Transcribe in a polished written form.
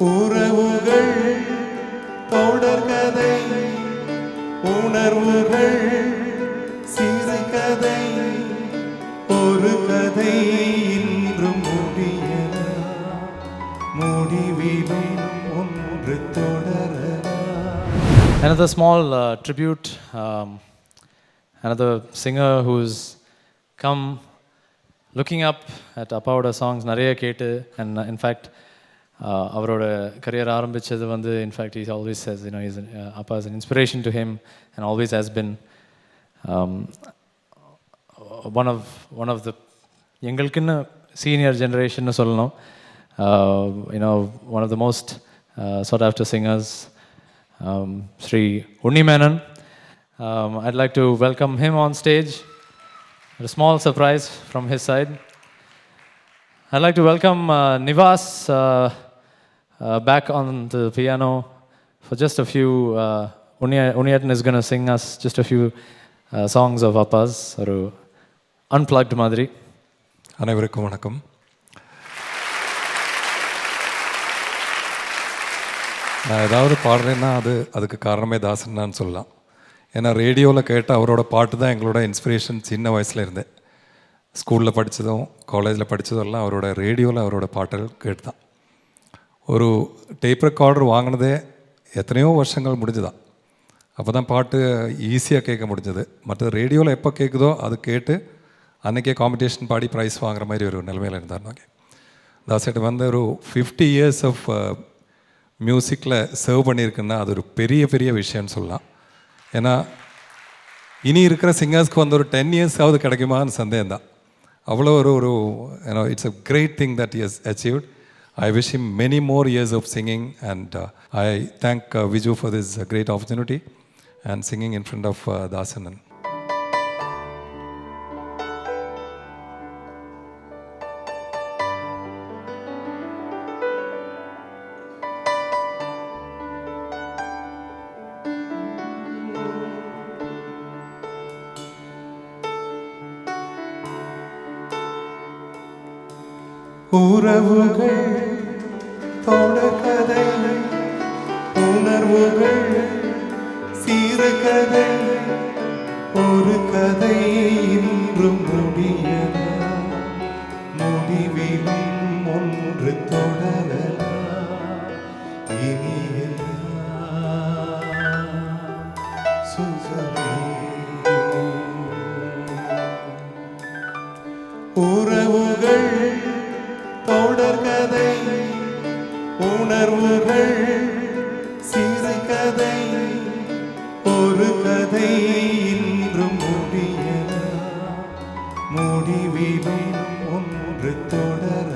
உறவுகள் தொடர்கதை, உணர்வுகள் சிறுகதை, ஒரு கதை இன்றும் முடியலாம், முடிவிலும் ஒன்று தொடரலாம். Another small tribute, another singer who's come looking up at Appaoda songs நிறைய கேட்டு, and in fact அவரோட கரியர் ஆரம்பிச்சது வந்து in fact he always says, you know, he's Appa is an inspiration to him and always has been one of the எங்களுக்குன்னு senior generation னு சொல்லணும், you know, one of the most sought after singers, Sri Unni Menon. I'd like to welcome him on stage. A small surprise from his side. I'd like to welcome Nivas back on the piano for just a few. Unniatan is going to sing us just a few songs of Appa's, or unplugged madri. அனைவருக்கும் வணக்கம். நான் ஏதாவது பாடுறேன்னா அதுக்கு காரணமே தாசன் தான் சொல்லலாம். ஏன்னா ரேடியோவில் கேட்ட அவரோட பாட்டு தான் எங்களோட இன்ஸ்பிரேஷன். சின்ன வயசில் இருந்தேன், ஸ்கூலில் படித்ததும் காலேஜில் படித்ததெல்லாம் அவரோட ரேடியோவில் அவரோட பாட்டுகள் கேட்டு தான். ஒரு டேப் ரெக்கார்டர் வாங்கினதே எத்தனையோ வருஷங்கள் முடிஞ்சுதான். அப்போ தான் பாட்டு ஈஸியாக கேட்க முடிஞ்சது. மற்ற ரேடியோவில் எப்போ கேட்குதோ அது கேட்டு அன்றைக்கே காம்படிஷன் பாடி ப்ரைஸ் வாங்குற மாதிரி ஒரு நிலைமையில் இருந்தாருனாங்க. தாசேட்டு வந்து ஒரு 50 years ஆஃப் மியூசிக்கில் சர்வ் பண்ணியிருக்குன்னா அது ஒரு பெரிய விஷயம்னு சொல்லலாம். ஏன்னா இனி இருக்கிற சிங்கர்ஸ்க்கு வந்து ஒரு 10 years ஆகுது கிடைக்குமான்னு சந்தேகம் தான். அவ்வளோ ஒரு you know it's a great thing that is achieved. I wish him many more years of singing, and I thank Viju for this great opportunity and singing in front of Dasanan. உறவுகள் தொடர்கதை, உணர்வுகள் சிறுகதை, ஒரு கதை இன்றும் முடியலாம், முடிவிலும் ஒன்று தொடரலாம், இனியெல்லாம் சுகமே. உறவுகள் தொடர்கதை, உணர்வுகள் சிறுகதை, ஒரு கதை இன்றும் முடியலாம், முடிவிலும் ஒன்று தொடர.